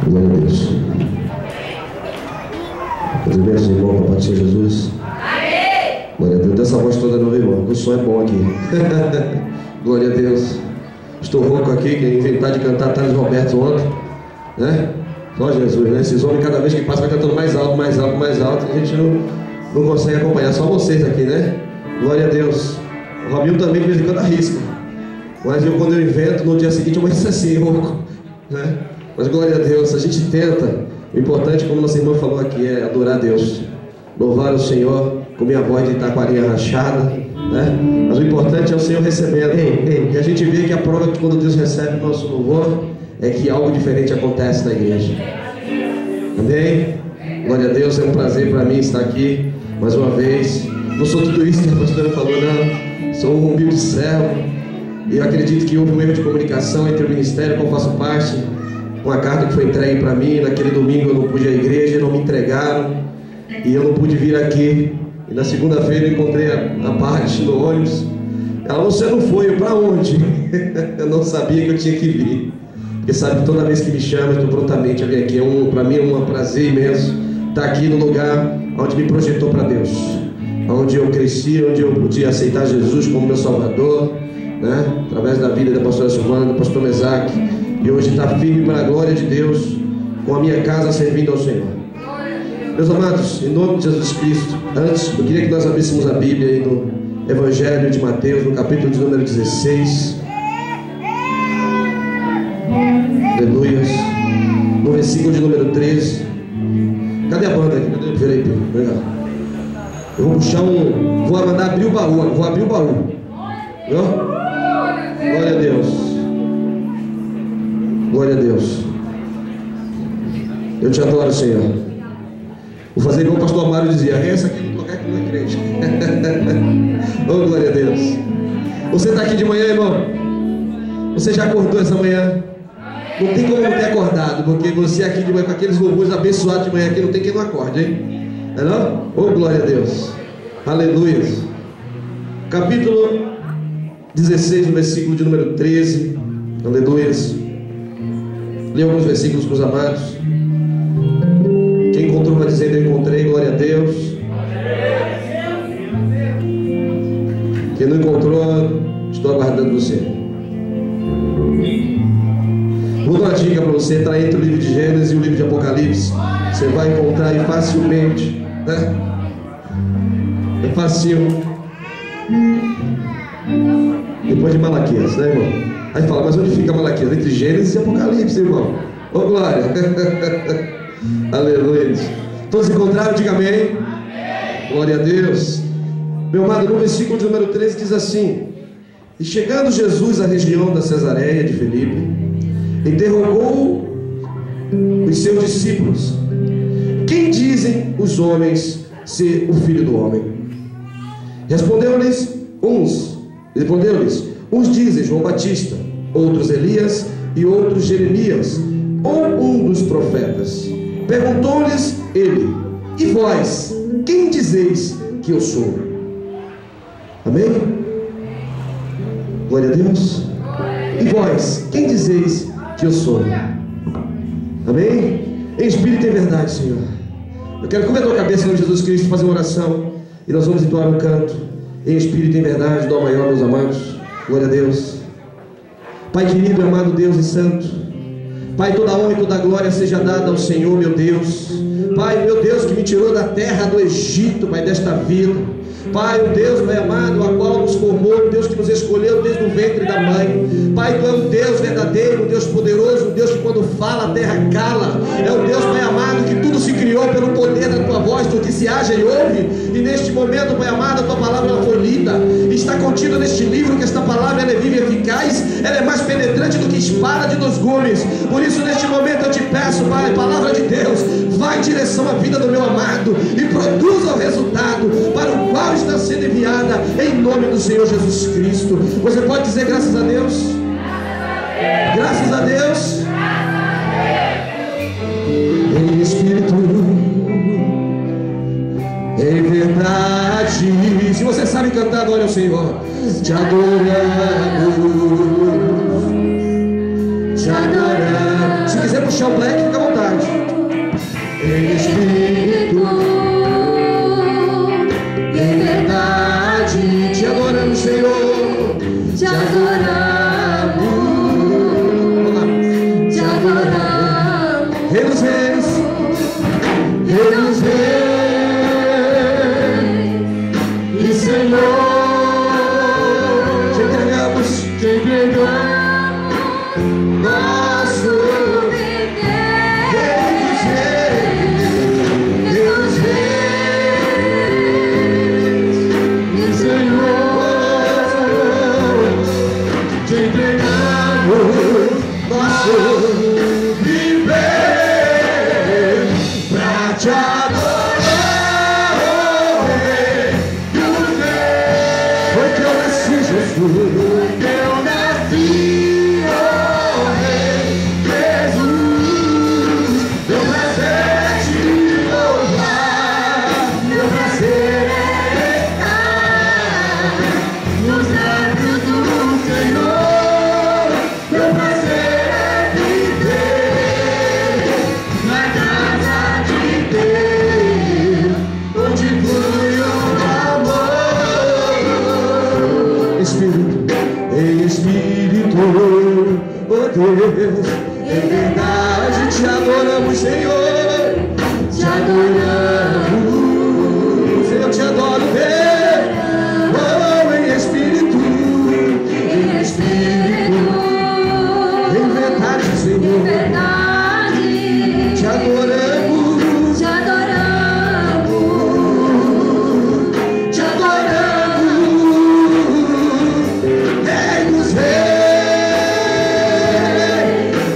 Glória a Deus. Deus abençoe, irmão, para Senhor Jesus. Amém. Glória a Deus. Dessa voz toda não, irmão. O som é bom aqui. Glória a Deus. Estou rouco aqui, que inventar de cantar Thales Roberto ontem, né? Só Jesus, né? Esses homens, cada vez que passa, vai cantando mais alto, mais alto, mais alto. E a gente não consegue acompanhar. Só vocês aqui, né? Glória a Deus. O Robinho também, de vez em quando, arrisca. Mas quando eu invento, no dia seguinte, eu vou assim, rouco, né? Mas glória a Deus, a gente tenta. O importante, como nossa irmã falou aqui, é adorar a Deus, louvar o Senhor com minha voz de taquarinha rachada, né? Mas o importante é o Senhor recebendo. E a gente vê que a prova que quando Deus recebe o nosso louvor é que algo diferente acontece na igreja. Amém? Glória a Deus, é um prazer para mim estar aqui mais uma vez. Não sou tudo isso que a pastora falou, não. Sou um humilde servo. E eu acredito que houve um erro de comunicação entre o ministério, qual faço parte, com a carta que foi entregue para mim. Naquele domingo eu não pude ir à igreja, não me entregaram e eu não pude vir aqui. E na segunda-feira eu encontrei a parte no ônibus. Ela, você não foi, para onde? Eu não sabia que eu tinha que vir. Porque sabe, toda vez que me chama, eu estou prontamente a vir aqui. Para mim é um prazer imenso estar aqui no lugar onde me projetou para Deus, onde eu cresci, onde eu podia aceitar Jesus como meu Salvador, né? Através da vida da pastora Silvana, do pastor Mesaque. E hoje está firme para a glória de Deus, com a minha casa servindo ao Senhor. Meus amados, em nome de Jesus Cristo, antes eu queria que nós abríssemos a Bíblia aí no Evangelho de Mateus, no capítulo de número 16. Aleluia. No versículo de número 13. Cadê a banda aqui? Cadê? Peraí, Pedro. Eu vou puxar vou mandar abrir o baú. Vou abrir o baú. Não? Glória a Deus. Glória a Deus. Eu te adoro, Senhor. Vou fazer igual o pastor Amário dizia: essa aqui no lugar que não é crente. Oh, glória a Deus. Você está aqui de manhã, irmão? Você já acordou essa manhã? Não tem como não ter acordado, porque você aqui de manhã, com aqueles louvores abençoados de manhã aqui, não tem quem não acorde, hein? É não? Oh, glória a Deus. Aleluia. Capítulo 16, no versículo de número 13. Aleluia. Leia alguns versículos para os amados. Quem encontrou vai dizendo: eu encontrei, glória a Deus. Quem não encontrou, estou aguardando você. Vou dar uma dica para você: está entre o livro de Gênesis e o livro de Apocalipse. Você vai encontrar aí facilmente, né? É fácil. Depois de Malaquias, né, irmão? Aí fala: mas onde fica Malaquias? Entre Gênesis e Apocalipse, irmão. Ô, glória. Aleluia. Todos encontraram? Diga amém. Amém. Glória a Deus. Meu amado, no versículo de número 13 diz assim: e chegando Jesus à região da Cesareia de Filipe, interrogou os seus discípulos: quem dizem os homens ser o Filho do Homem? Respondeu-lhes, uns dizem João Batista, outros Elias e outros Jeremias, ou um dos profetas. Perguntou-lhes ele: e vós, quem dizeis que eu sou? Amém? Glória a Deus. E vós, quem dizeis que eu sou? Amém? Em espírito e em verdade, Senhor. Eu quero comer a tua cabeça, Senhor Jesus Cristo, fazer uma oração. E nós vamos entoar um canto em espírito e em verdade, dó maior, meus amados. Glória a Deus. Pai querido, amado Deus e santo, Pai, toda honra e toda glória seja dada ao Senhor, meu Deus. Pai, meu Deus, que me tirou da terra do Egito, Pai, desta vida. Pai, o Deus, Pai amado, a qual nos formou, o Deus que nos escolheu desde o ventre da mãe. Pai, Tu é um Deus verdadeiro, um Deus poderoso, um Deus que quando fala a terra cala. É um Deus, Pai amado, que tudo se criou pelo poder da Tua voz. Tu disse: haja e ouve. E neste momento, Pai amado, a Tua palavra ela foi lida. Está contida neste livro que esta palavra ela é viva e eficaz. Ela é mais penetrante do que espada de 2 gumes. Por isso, neste momento eu te peço, Pai, palavra de Deus, vai em direção à vida do meu amado e produza o resultado para o qual está sendo enviada, em nome do Senhor Jesus Cristo. Você pode dizer graças a Deus? Graças a Deus. Em espírito, em verdade. Se você sabe cantar, adore ao Senhor. Te adoramos, te adoramos. Se quiser puxar o black, fica à vontade. Rei dos Reis, Rei dos Reis e Senhor. Te entregamos nosso Rei dos Reis, Rei dos Reis e Senhor. Te entregamos nosso viver pra te adorar, oh Rei dos Reis. Foi que eu nasci, Jesus. Foi que eu nasci, oh Rei Jesus. Meu prazer é te louvar, meu prazer é estar nos lábios do Senhor. Meu prazer é viver na casa de Deus, onde flui o amor. Espírito, em Espírito, oh Deus, em verdade te adoramos, Senhor. Te adoramos, eu te adoro, Deus. Oh, em Espírito, em Espírito, em verdade, Senhor. Te adoramos, te adoramos, te adoramos, Rei dos Reis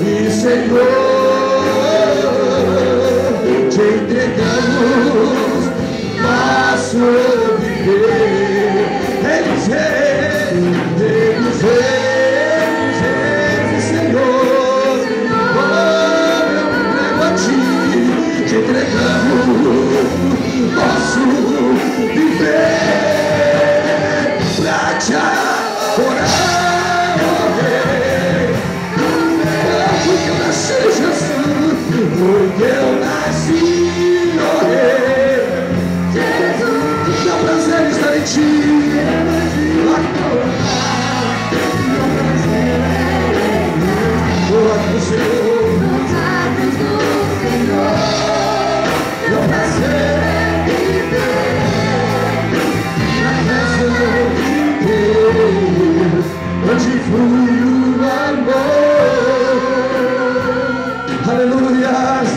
e Senhor. Te entregamos nosso viver, Rei dos Reis, Rei dos Reis, Reis e Senhor. Oh, eu me entrego a ti, te entregamos nosso viver pra te adorar, oh Rei. Porque eu nasci, Jesus, porque eu nasci, oh Rei Jesus. Meu prazer está em ti. Glória ao Senhor. Meu prazer é viver na casa de Deus, onde flui o amor. Aleluia,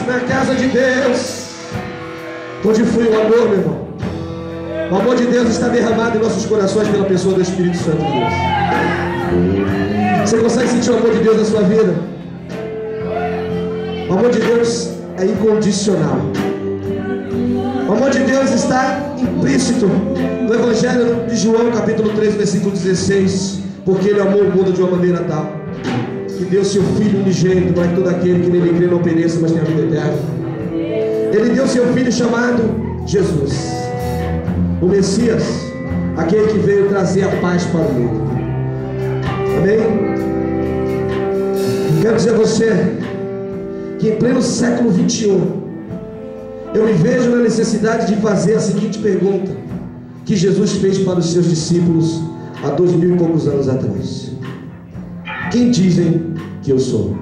na casa de Deus, onde flui o amor, meu irmão. O amor de Deus está derramado em nossos corações pela pessoa do Espírito Santo de Deus. Você consegue sentir o amor de Deus na sua vida? O amor de Deus é incondicional. O amor de Deus está implícito no Evangelho de João, capítulo 3, versículo 16. Porque Ele amou o mundo de uma maneira tal que deu seu Filho unigênito para que todo aquele que nele crê não pereça, mas tenha a vida eterna. Ele deu seu Filho chamado Jesus, o Messias, aquele que veio trazer a paz para o mundo. Amém? Quero dizer a você que em pleno século 21 eu me vejo na necessidade de fazer a seguinte pergunta que Jesus fez para os seus discípulos há 2000 e poucos anos atrás: quem dizem que eu sou?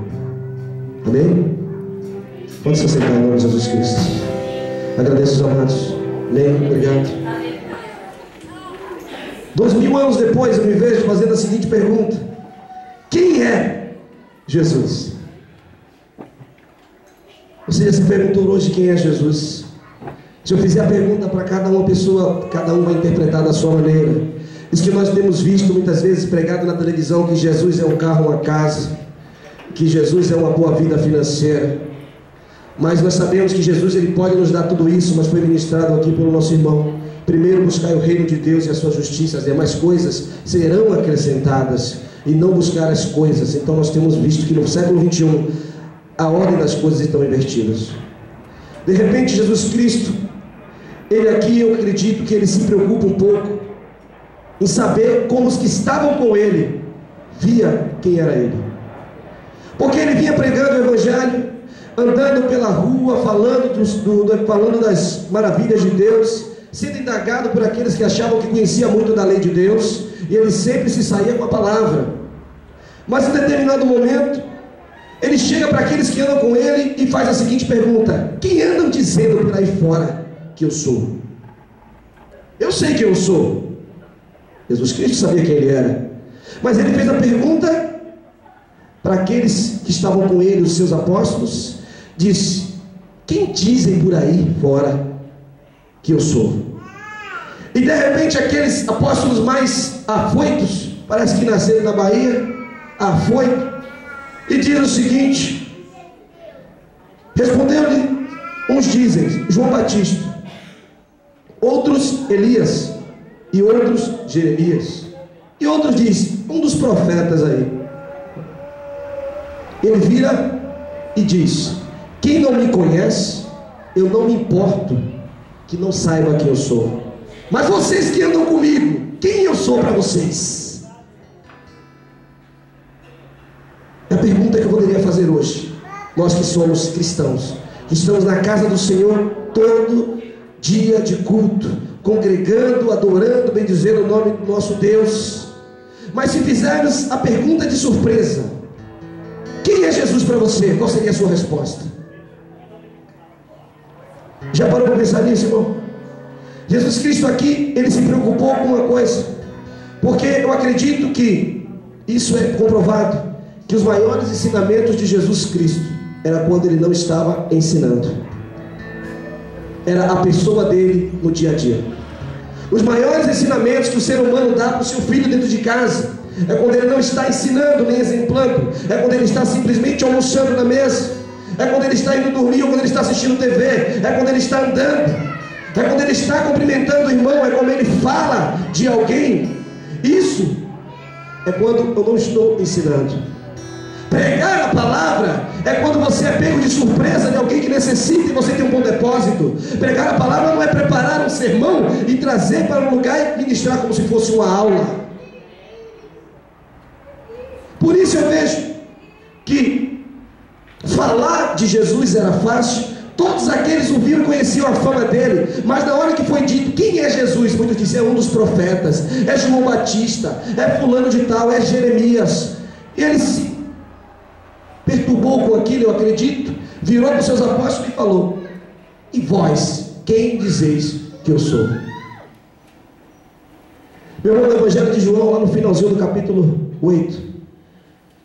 Amém? Pode se sentar em nome de Jesus Cristo. Agradeço os amados. Amém? Obrigado. 2000 anos depois eu me vejo fazendo a seguinte pergunta: quem é Jesus? Você já se perguntou hoje quem é Jesus? Se eu fizer a pergunta para cada uma pessoa, cada um vai interpretar da sua maneira. Isso que nós temos visto muitas vezes pregado na televisão, que Jesus é um carro, uma casa, que Jesus é uma boa vida financeira. Mas nós sabemos que Jesus, Ele pode nos dar tudo isso, mas foi ministrado aqui pelo nosso irmão: primeiro buscar o reino de Deus e a sua justiça, as demais coisas serão acrescentadas, e não buscar as coisas. Então nós temos visto que no século 21 a ordem das coisas estão invertidas. De repente Jesus Cristo, Ele aqui, eu acredito que Ele se preocupa um pouco em saber como os que estavam com Ele via quem era Ele, porque Ele vinha pregando o Evangelho, andando pela rua, falando das maravilhas de Deus, sendo indagado por aqueles que achavam que conhecia muito da lei de Deus, e Ele sempre se saía com a palavra. Mas em determinado momento ele chega para aqueles que andam com ele e faz a seguinte pergunta: quem andam dizendo por aí fora que eu sou? Eu sei quem eu sou. Jesus Cristo sabia quem ele era, mas ele fez a pergunta para aqueles que estavam com ele, os seus apóstolos. Disse: quem dizem por aí fora que eu sou? E de repente aqueles apóstolos mais afoitos, parece que nasceram na Bahia, afoito, e diz o seguinte: respondeu-lhe, uns dizem João Batista, outros Elias, e outros Jeremias, e outros dizem um dos profetas aí. Ele vira e diz: quem não me conhece, eu não me importo que não saiba quem eu sou. Mas vocês que andam comigo, quem eu sou para vocês? É a pergunta que eu poderia fazer hoje. Nós que somos cristãos, que estamos na casa do Senhor todo dia de culto, congregando, adorando, bendizendo o nome do nosso Deus. Mas se fizermos a pergunta de surpresa: quem é Jesus para você? Qual seria a sua resposta? Já parou para pensar nisso, irmão? Jesus Cristo aqui, ele se preocupou com uma coisa, porque eu acredito que isso é comprovado, que os maiores ensinamentos de Jesus Cristo era quando ele não estava ensinando, era a pessoa dele no dia a dia. Os maiores ensinamentos que o ser humano dá para o seu filho dentro de casa é quando ele não está ensinando nem exemplando, é quando ele está simplesmente almoçando na mesa, é quando ele está indo dormir, ou quando ele está assistindo TV, é quando ele está andando, é quando ele está cumprimentando o irmão, é quando ele fala de alguém. Isso é quando eu não estou ensinando. Pregar a palavra é quando você é pego de surpresa de alguém que necessita e você tem um bom depósito. Pregar a palavra não é preparar um sermão e trazer para um lugar e ministrar como se fosse uma aula. Por isso eu vejo que falar de Jesus era fácil. Todos aqueles ouviram e conheciam a fama dele, mas na hora que foi dito quem é Jesus, muitos diziam: é um dos profetas, é João Batista, é fulano de tal, é Jeremias. E ele se perturbou com aquilo, eu acredito, virou para os seus apóstolos e falou: e vós, quem dizeis que eu sou? Meu irmão, no Evangelho de João, lá no finalzinho do capítulo 8,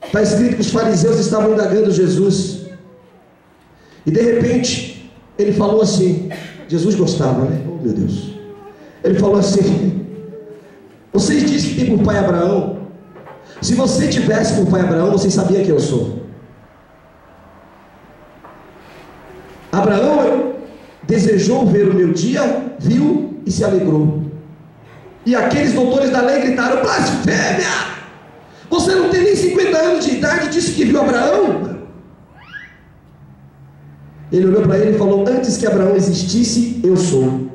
está escrito que os fariseus estavam indagando Jesus. E de repente, ele falou assim, Jesus gostava, né? Oh meu Deus. Ele falou assim: vocês dizem que tem por pai Abraão. Se você tivesse por pai Abraão, vocês sabiam quem eu sou. Abraão desejou ver o meu dia, viu e se alegrou. E aqueles doutores da lei gritaram: blasfêmia! Você não tem nem 50 anos de idade e disse que viu Abraão? Ele olhou para ele e falou: antes que Abraão existisse, eu sou.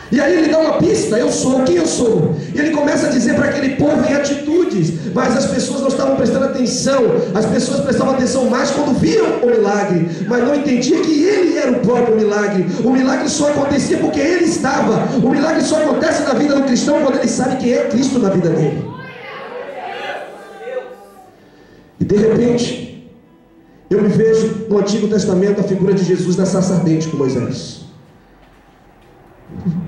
E aí ele dá uma pista: eu sou, quem eu sou? E ele começa a dizer para aquele povo em atitudes, mas as pessoas não estavam prestando atenção. As pessoas prestavam atenção mais quando viam o milagre, mas não entendiam que ele era o próprio milagre. O milagre só acontecia porque ele estava. O milagre só acontece na vida do cristão quando ele sabe quem é Cristo na vida dele. E de repente eu me vejo no Antigo Testamento a figura de Jesus na sarça ardente com Moisés.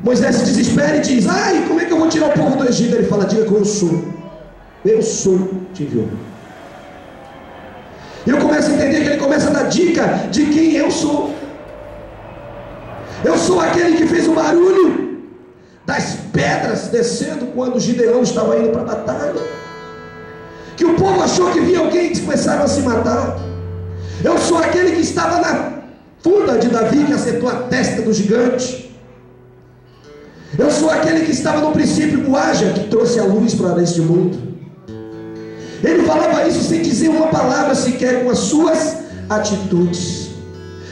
Moisés se desespera e diz: ai, como é que eu vou tirar o povo do Egito? Ele fala: diga que eu sou te enviou. E eu começo a entender que ele começa a dar dica de quem eu sou. Eu sou aquele que fez o barulho das pedras descendo quando Gideão estava indo para a batalha, que o povo achou que vinha alguém e começaram a se matar. Eu sou aquele que estava na funda de Davi, que acertou a testa do gigante. Eu sou aquele que estava no princípio do Haja, que trouxe a luz para este mundo. Ele falava isso sem dizer uma palavra sequer, com as suas atitudes.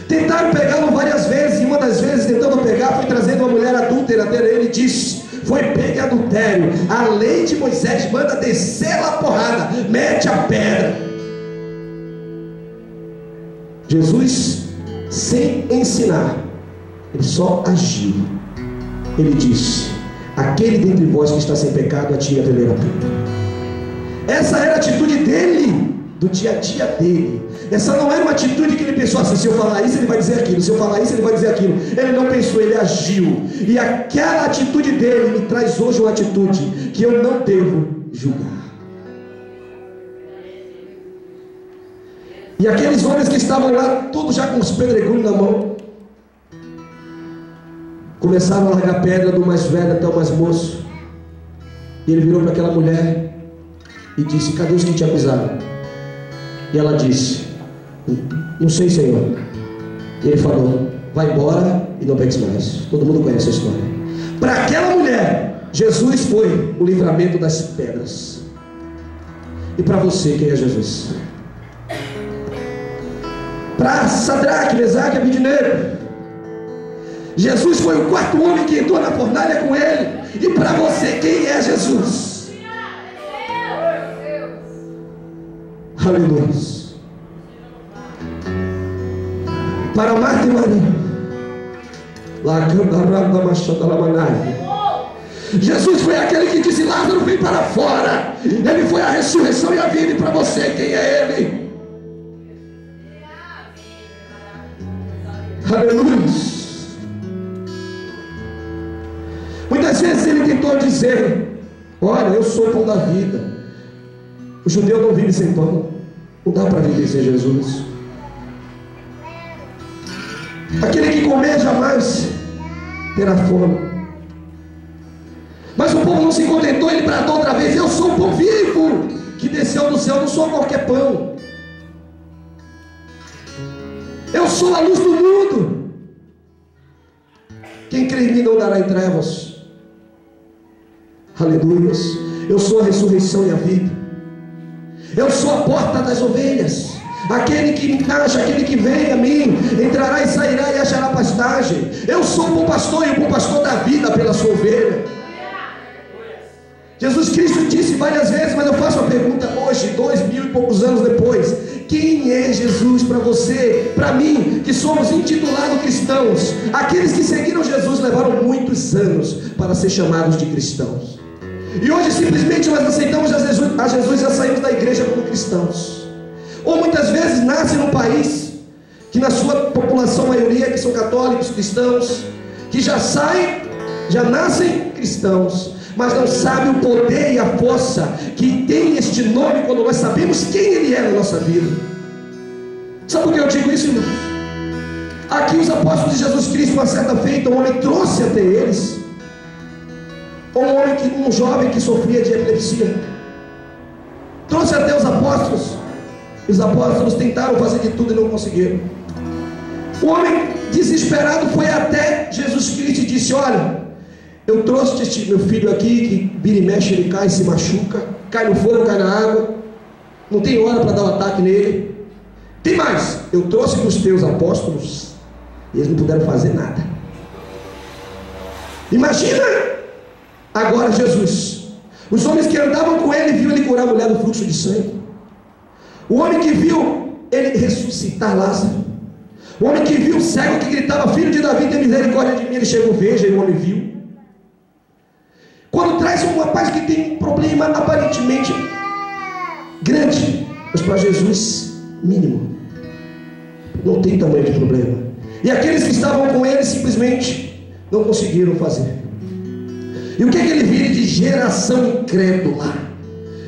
Tentaram pegá-lo várias vezes, e uma das vezes, tentando pegar, foi trazendo uma mulher adúltera até ele e disse: foi pego em adultério, a lei de Moisés manda descer a porrada, mete a pedra. Jesus, sem ensinar, ele só agiu. Ele disse: aquele dentre vós que está sem pecado, atire a primeira pedra. Essa era a atitude dele, do dia a dia dele. Essa não era uma atitude que ele pensou assim: se eu falar isso ele vai dizer aquilo, se eu falar isso ele vai dizer aquilo. Ele não pensou, ele agiu. E aquela atitude dele me traz hoje uma atitude que eu não devo julgar. E aqueles homens que estavam lá, todos já com os pedregulhos na mão, começaram a largar pedra do mais velho até o mais moço. E ele virou para aquela mulher e disse: cadê os que te acusaram? E ela disse: não sei, Senhor. E ele falou: vai embora e não peques mais. Todo mundo conhece a história. Para aquela mulher, Jesus foi o livramento das pedras. E para você, quem é Jesus? Para Sadraque, Mesaque e Abednego, Jesus foi o quarto homem que entrou na fornalha com ele. E para você, quem é Jesus? Aleluia. Para Marta e Maria, Jesus foi aquele que disse: Lázaro, vem para fora. Ele foi a ressurreição e a vida. E para você, quem é ele? Aleluia. Muitas vezes ele tentou dizer: olha, eu sou o pão da vida. O judeu não vive sem pão. Não dá para viver sem Jesus. Aquele que comer jamais terá fome. Mas o povo não se contentou. Ele bradou outra vez: eu sou o pão vivo que desceu do céu. Não sou qualquer pão. Eu sou a luz do mundo. Quem crê em mim não dará em trevas. Aleluia. Eu sou a ressurreição e a vida. Eu sou a porta das ovelhas. Aquele que me encaixa, aquele que vem a mim, entrará e sairá e achará pastagem. Eu sou o bom pastor e o bom pastor da vida pela sua ovelha. Jesus Cristo disse várias vezes, mas eu faço a pergunta hoje, 2000 e poucos anos depois: quem é Jesus para você, para mim, que somos intitulados cristãos? Aqueles que seguiram Jesus levaram muitos anos para ser chamados de cristãos. E hoje simplesmente nós aceitamos a Jesus e já saímos da igreja como cristãos. Ou muitas vezes nasce num país que na sua população maioria que são católicos, cristãos, que já nascem cristãos, mas não sabem o poder e a força que tem este nome quando nós sabemos quem ele é na nossa vida. Sabe por que eu digo isso, irmãos? Aqui os apóstolos de Jesus Cristo, uma certa feita, um homem trouxe até eles um jovem que sofria de epilepsia. Trouxe até os apóstolos. Os apóstolos tentaram fazer de tudo e não conseguiram. O homem desesperado foi até Jesus Cristo e disse: olha, eu trouxe este meu filho aqui, que vira e mexe, ele cai, se machuca, cai no fogo, cai na água, não tem hora para dar um ataque nele. Tem mais, eu trouxe para os teus apóstolos e eles não puderam fazer nada. Imagina agora Jesus. Os homens que andavam com ele viu ele curar a mulher do fluxo de sangue. O homem que viu ele ressuscitar Lázaro. O homem que viu o cego que gritava: filho de Davi, tem misericórdia de mim. Ele chegou: veja, e o homem viu. Quando traz um rapaz que tem um problema aparentemente grande, mas para Jesus mínimo, não tem tamanho de problema. E aqueles que estavam com ele simplesmente não conseguiram fazer. E o que ele vira de geração incrédula?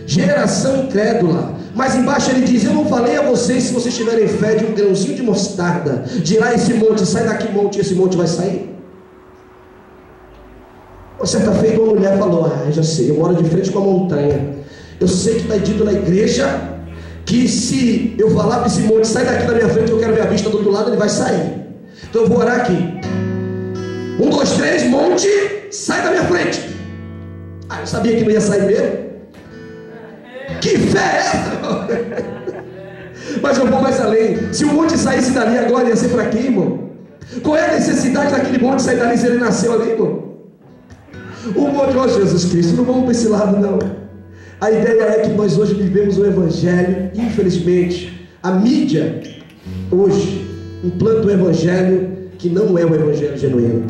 Geração incrédula. Mas embaixo ele diz: eu não falei a vocês, se vocês tiverem fé de um grãozinho de mostarda, dirá esse monte: sai daqui monte, e esse monte vai sair? Uma certa feita uma mulher falou: ah, já sei, eu moro de frente com a montanha. Eu sei que está dito na igreja que se eu falar para esse monte: sai daqui da minha frente, eu quero ver a vista do outro lado, ele vai sair. Então eu vou orar aqui: 1, 2, 3, monte, sai da minha frente. Ah, eu sabia que não ia sair mesmo. Que fé é essa? Mas eu vou mais além. Se o monte saísse dali agora, ia ser para quem, irmão? Qual é a necessidade daquele monte sair dali se ele nasceu ali, irmão? O monte, ó Jesus Cristo, não vamos para esse lado não. A ideia é que nós hoje vivemos o evangelho. Infelizmente a mídia hoje implanta o evangelho que não é o evangelho genuíno.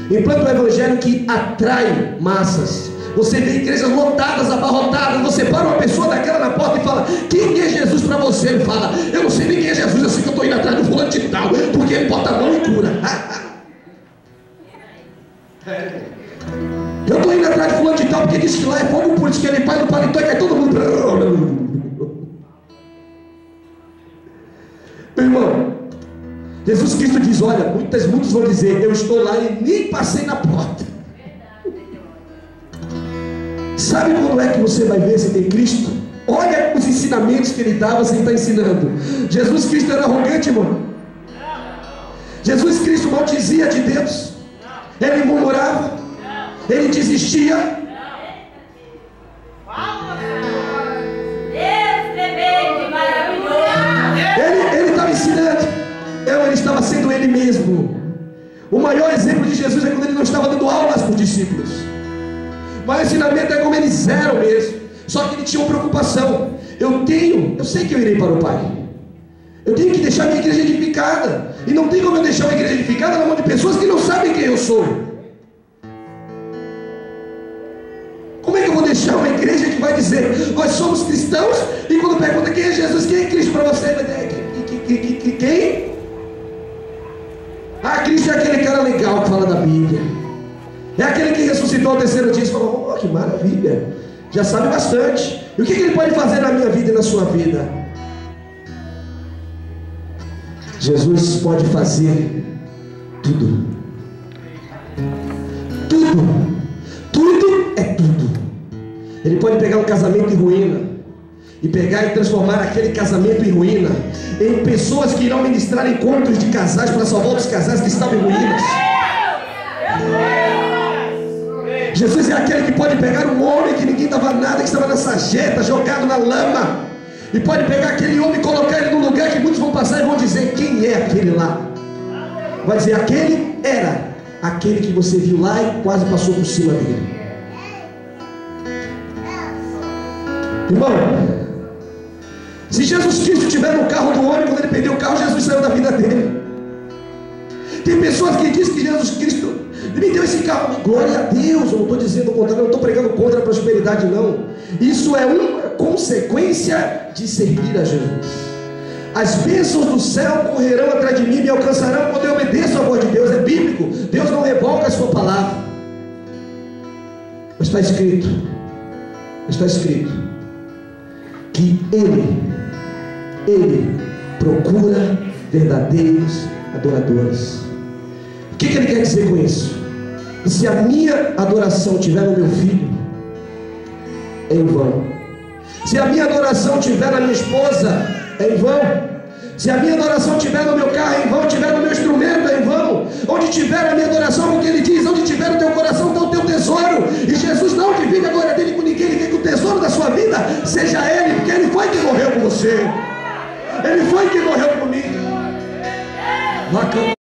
Implanta o evangelho que atrai massas, Você vê igrejas lotadas, abarrotadas. Você para uma pessoa daquela na porta e fala: quem é Jesus para você? Ele fala: eu não sei nem quem é Jesus, eu sei que eu estou indo atrás do fulano de tal, porque ele bota a mão e cura. Eu estou indo atrás de fulano de tal porque diz que lá é fogo puro, diz que ele faz no paletó e cai todo mundo. Meu irmão, Jesus Cristo diz: olha, muitos vão dizer: eu estou lá e nem passei na porta. Sabe quando é que você vai ver se tem Cristo? Olha os ensinamentos que ele dava, se ele está ensinando. Jesus Cristo era arrogante, irmão. Jesus Cristo maldizia de Deus. Ele murmurava. Ele desistia. Ele estava ensinando. Ele estava sendo ele mesmo. O maior exemplo de Jesus é quando ele não estava dando aulas para os discípulos. Mas o ensinamento é como eles eram mesmo. Só que ele tinha uma preocupação. Eu sei que eu irei para o Pai. Eu tenho que deixar minha igreja edificada. E não tem como eu deixar uma igreja edificada na mão de pessoas que não sabem quem eu sou. Como é que eu vou deixar uma igreja que vai dizer: nós somos cristãos, e quando pergunta quem é Jesus, quem é Cristo para você, vai dizer: quem? Ah, Cristo é aquele cara legal que fala da Bíblia. É aquele que ressuscitou ao terceiro dia e falou: oh, que maravilha, já sabe bastante. E o que ele pode fazer na minha vida e na sua vida? Jesus pode fazer tudo. Tudo é tudo. Ele pode pegar um casamento em ruína e pegar e transformar aquele casamento em ruína em pessoas que irão ministrar encontros de casais para salvar outros casais que estavam em ruínas. Jesus é aquele que pode pegar um homem que ninguém dava nada, que estava na sarjeta, jogado na lama, e pode pegar aquele homem e colocar ele num lugar que muitos vão passar e vão dizer: quem é aquele lá? Vai dizer: aquele era aquele que você viu lá e quase passou por cima dele. Irmão, se Jesus Cristo estiver no carro do homem, quando ele perdeu o carro, Jesus saiu da vida dele. Tem pessoas que dizem que Jesus Cristo me deu esse carro. Glória a Deus. Eu não estou dizendo o contrário, eu não estou pregando contra a prosperidade, não. Isso é uma consequência de servir a Jesus. As bênçãos do céu correrão atrás de mim e me alcançarão quando eu obedeço a voz de Deus. É bíblico. Deus não revoga a sua palavra. Mas está escrito que Ele procura verdadeiros adoradores. O que ele quer dizer com isso? E se a minha adoração estiver no meu filho, é em vão. Se a minha adoração estiver na minha esposa, é em vão. Se a minha adoração estiver no meu carro, é em vão. Estiver no meu instrumento, é em vão. Onde tiver a minha adoração, porque ele diz: onde tiver o teu coração, está o teu tesouro. E Jesus não divide a glória dele com ninguém. Ele quer que o tesouro da sua vida seja ele, porque ele foi quem morreu por você.